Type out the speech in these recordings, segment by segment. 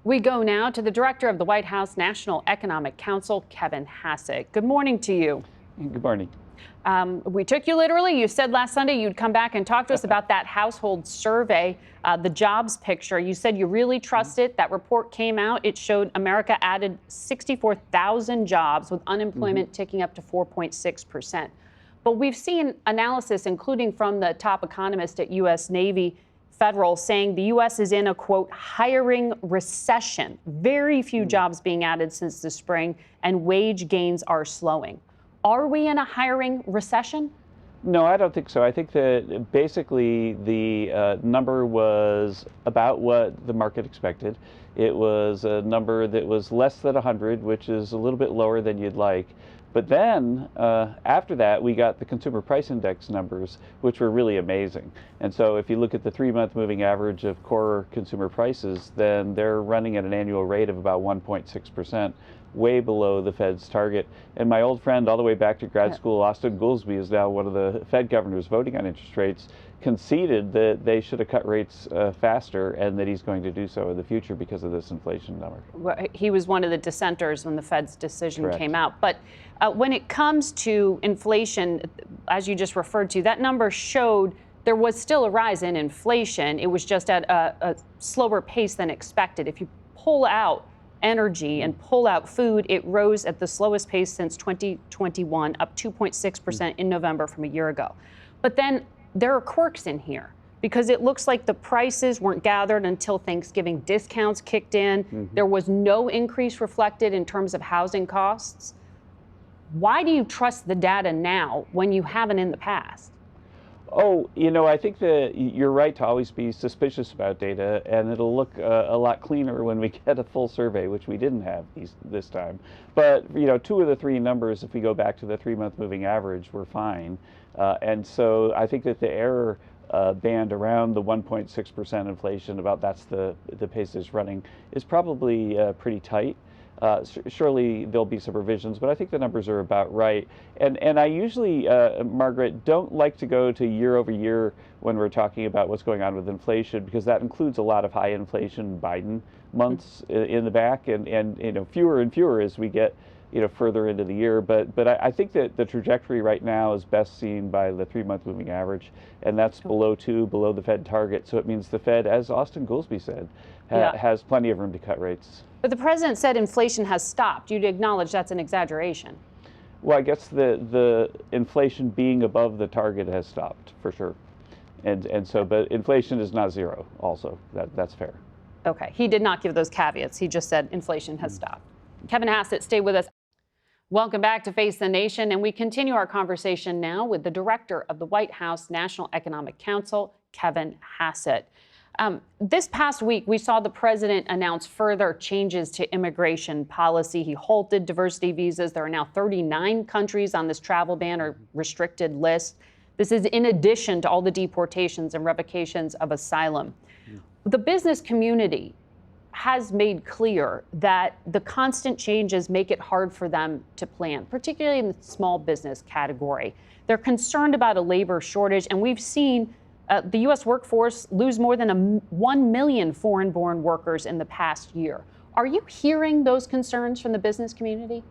We go now to the director of the White House National Economic Council, Kevin Hassett. Good morning to you. Good morning. We took you literally. You said last Sunday you'd come back and talk to us about that household survey, the jobs picture. You said you really trust it. That report came out. It showed America added 64,000 jobs with unemployment ticking up to 4.6%. But we've seen analysis, including from the top economist at U.S. Navy Federal, saying the U.S. is in a, quote, hiring recession. Very few jobs being added since the spring, and wage gains are slowing. Are we in a hiring recession? No, I don't think so. I think that basically the number was about what the market expected. It was a number that was less than 100, which is a little bit lower than you'd like. But then after that, we got the consumer price index numbers, which were really amazing. And so if you look at the 3-month moving average of core consumer prices, then they're running at an annual rate of about 1.6%, way below the Fed's target. And my old friend all the way back to grad school, Austin Goolsbee, is now one of the Fed governors voting on interest rates, conceded that they should have cut rates faster, and that he's going to do so in the future because of this inflation number. Well, he was one of the dissenters when the Fed's decision Correct. came out. But when it comes to inflation, as you just referred to, that number showed there was still a rise in inflation. It was just at a slower pace than expected. If you pull out energy and pull out food, it rose at the slowest pace since 2021, up 2.6% in November from a year ago. But then there are quirks in here, because it looks like the prices weren't gathered until Thanksgiving. Discounts kicked in. There was no increase reflected in terms of housing costs. Why do you trust the data now when you haven't in the past? Oh, I think that you're right to always be suspicious about data, and it'll look a lot cleaner when we get a full survey, which we didn't have this time. But, 2 of the 3 numbers, if we go back to the 3-month moving average, were fine. And so I think that the error band around the 1.6% inflation, about that's the pace it's running, is probably pretty tight. Surely there'll be some revisions, but I think the numbers are about right. And I usually, Margaret, don't like to go to year over year when we're talking about what's going on with inflation, because that includes a lot of high inflation Biden months in the back, and fewer and fewer as we get further into the year. But I think that the trajectory right now is best seen by the 3-month moving average, and that's below 2, below the Fed target. So it means the Fed, as Austin Goolsbee said, has plenty of room to cut rates. But the president said inflation has stopped. You'd acknowledge that's an exaggeration. Well, I guess the inflation being above the target has stopped, for sure. And so, but inflation is not zero also. That's fair. Okay. He did not give those caveats. He just said inflation has stopped. Kevin Hassett, stay with us. Welcome back to Face the Nation, and we continue our conversation now with the director of the White House National Economic Council, Kevin Hassett. This past week, we saw the president announce further changes to immigration policy. He halted diversity visas. There are now 39 countries on this travel ban or restricted list. This is in addition to all the deportations and revocations of asylum. The business community has made clear that the constant changes make it hard for them to plan, particularly in the small business category. They're concerned about a labor shortage, and we've seen the U.S. workforce lose more than 1 million foreign-born workers in the past year. Are you hearing those concerns from the business community?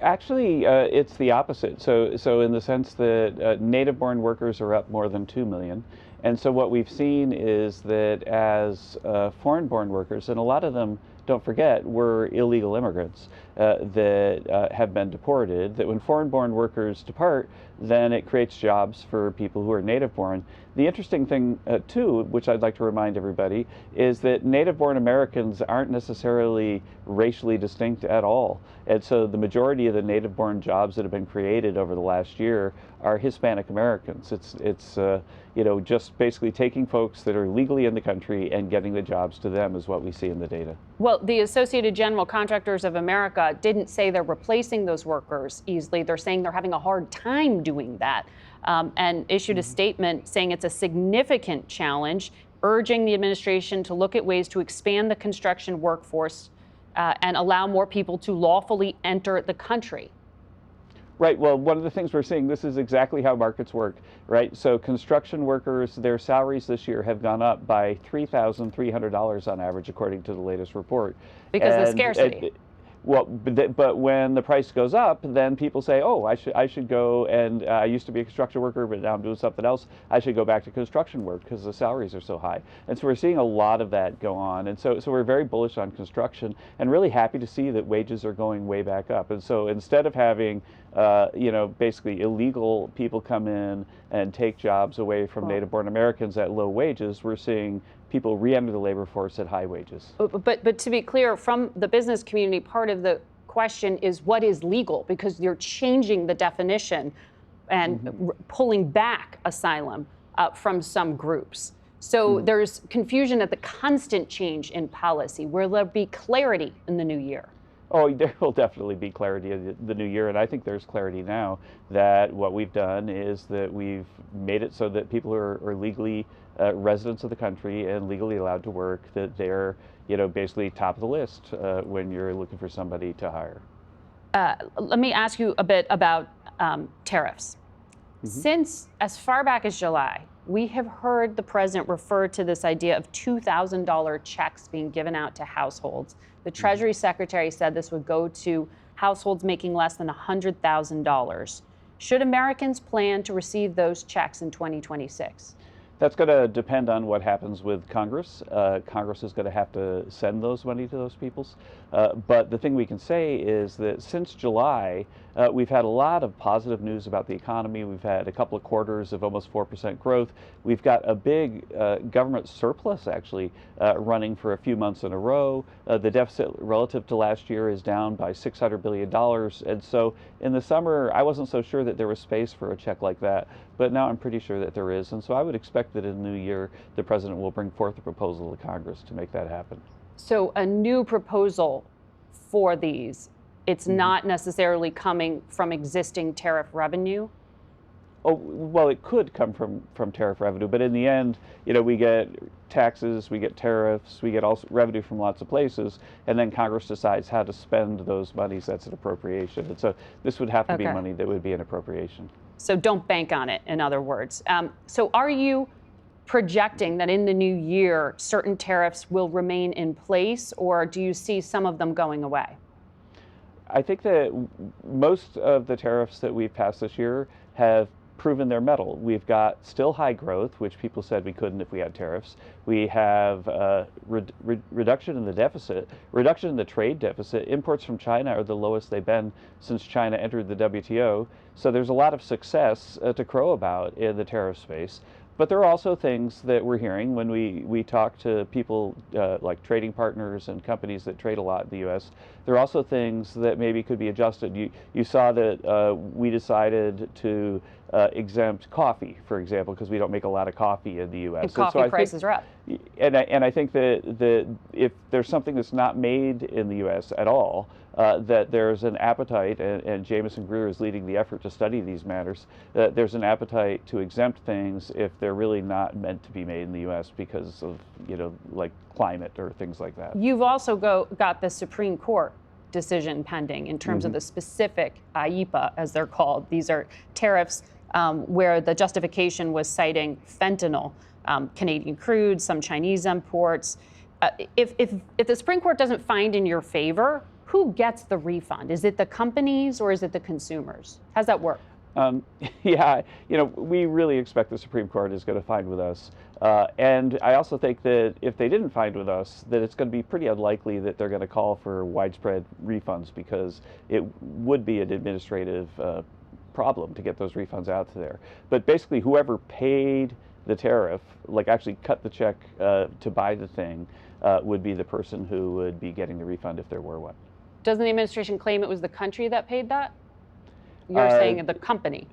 Actually, it's the opposite. So in the sense that native-born workers are up more than 2 million. And so what we've seen is that as foreign-born workers, and a lot of them, don't forget, were illegal immigrants that have been deported, that when foreign-born workers depart, then it creates jobs for people who are native-born. The interesting thing, too, which I'd like to remind everybody, is that native-born Americans aren't necessarily racially distinct at all. And so the majority of the native-born jobs that have been created over the last year are Hispanic Americans. It's just basically taking folks that are legally in the country and getting the jobs to them is what we see in the data. Well, the Associated General Contractors of America didn't say they're replacing those workers easily. They're saying they're having a hard time doing that, and issued a statement saying it's a significant challenge, urging the administration to look at ways to expand the construction workforce and allow more people to lawfully enter the country. Right. Well, one of the things we're seeing, this is exactly how markets work, right? So construction workers, their salaries this year have gone up by $3,300 on average, according to the latest report. Because of the scarcity. Well, but when the price goes up, then people say, "Oh, I should go." And I used to be a construction worker, but now I'm doing something else. I should go back to construction work because the salaries are so high. And so we're seeing a lot of that go on. And so we're very bullish on construction, and really happy to see that wages are going way back up. And so instead of having basically illegal people come in and take jobs away from native-born Americans at low wages, we're seeing people re-enter the labor force at high wages. But to be clear, from the business community, part of the question is what is legal? Because you're changing the definition and pulling back asylum from some groups. So there's confusion at the constant change in policy. Will there be clarity in the new year? Oh, there will definitely be clarity in the new year, and I think there's clarity now that what we've done is that we've made it so that people who are legally residents of the country and legally allowed to work, that they're basically top of the list when you're looking for somebody to hire. Let me ask you a bit about tariffs. Since as far back as July, we have heard the president refer to this idea of $2,000 checks being given out to households. The Treasury Secretary said this would go to households making less than $100,000. Should Americans plan to receive those checks in 2026? That's going to depend on what happens with Congress. Congress is going to have to send those money to those people. But the thing we can say is that since July, we've had a lot of positive news about the economy. We've had a couple of quarters of almost 4% growth. We've got a big government surplus, actually, running for a few months in a row. The deficit relative to last year is down by $600 billion. And so in the summer, I wasn't so sure that there was space for a check like that. But now I'm pretty sure that there is. And so I would expect that in the new year, the president will bring forth a proposal to Congress to make that happen. So a new proposal for these, it's not necessarily coming from existing tariff revenue? Oh, well, it could come from tariff revenue, but in the end, we get taxes, we get tariffs, we get also revenue from lots of places, and then Congress decides how to spend those monies. That's an appropriation. And so this would have to be money that would be an appropriation. So don't bank on it, in other words. So are you projecting that in the new year, certain tariffs will remain in place, or do you see some of them going away? I think that most of the tariffs that we've passed this year have proven their mettle. We've got still high growth, which people said we couldn't if we had tariffs. We have reduction in the deficit, reduction in the trade deficit. Imports from China are the lowest they've been since China entered the WTO. So there's a lot of success to crow about in the tariff space. But there are also things that we're hearing when we talk to people like trading partners and companies that trade a lot in the U.S. There are also things that maybe could be adjusted. You saw that we decided to exempt coffee, for example, because we don't make a lot of coffee in the U.S. And coffee prices are up. And I think that if there's something that's not made in the U.S. at all, that there's an appetite, and Jameson Greer is leading the effort to study these matters, that there's an appetite to exempt things if they're really not meant to be made in the U.S. because of, like climate or things like that. You've also got the Supreme Court decision pending in terms of the specific IEEPA, as they're called. These are tariffs where the justification was citing fentanyl, Canadian crude, some Chinese imports. If the Supreme Court doesn't find in your favor, who gets the refund? Is it the companies or is it the consumers? How's that work? Yeah, we really expect the Supreme Court is going to find with us. And I also think that if they didn't find with us, that it's going to be pretty unlikely that they're going to call for widespread refunds, because it would be an administrative problem to get those refunds out there. But basically, whoever paid the tariff, like actually cut the check to buy the thing, would be the person who would be getting the refund if there were one. Doesn't the administration claim it was the country that paid that? You're saying the company.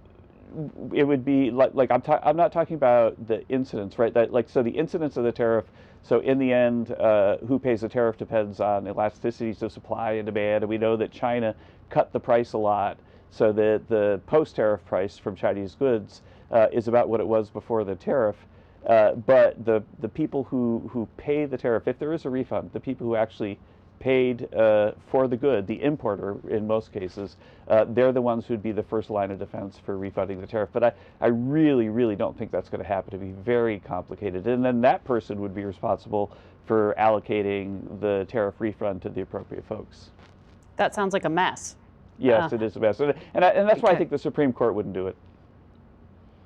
It would be like I'm not talking about the incidence, right? So the incidence of the tariff. So in the end, who pays the tariff depends on elasticities of supply and demand. And we know that China cut the price a lot, so that the post-tariff price from Chinese goods is about what it was before the tariff. But the people who pay the tariff, if there is a refund, the people who actually paid for the good, the importer in most cases, they're the ones who'd be the first line of defense for refunding the tariff. But I really, really don't think that's going to happen. It'd be very complicated. And then that person would be responsible for allocating the tariff refund to the appropriate folks. That sounds like a mess. Yes, it is a mess. And that's why I think the Supreme Court wouldn't do it.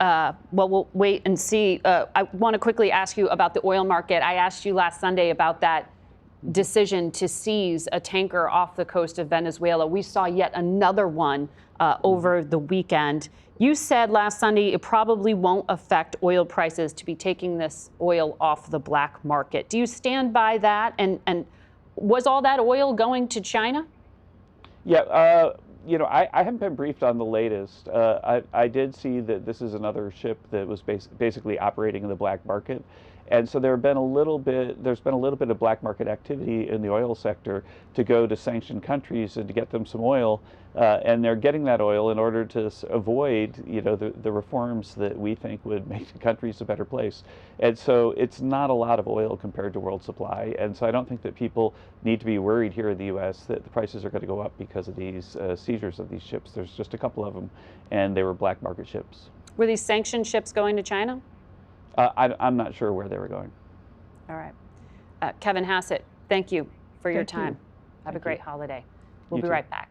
Well, we'll wait and see. I want to quickly ask you about the oil market. I asked you last Sunday about that decision to seize a tanker off the coast of Venezuela. We saw yet another one over the weekend. You said last Sunday it probably won't affect oil prices to be taking this oil off the black market. Do you stand by that? And was all that oil going to China? Yeah, you know, I haven't been briefed on the latest. I did see that this is another ship that was basically operating in the black market. And so there's been a little bit of black market activity in the oil sector to go to sanctioned countries and to get them some oil. And they're getting that oil in order to avoid, you know, the reforms that we think would make the countries a better place. And so it's not a lot of oil compared to world supply. And so I don't think that people need to be worried here in the U.S. that the prices are going to go up because of these seizures of these ships. There's just a couple of them, and they were black market ships. Were these sanctioned ships going to China? I'm not sure where they were going. All right. Kevin Hassett, thank you for your time. Have a great you. holiday. We'll You be too. right back.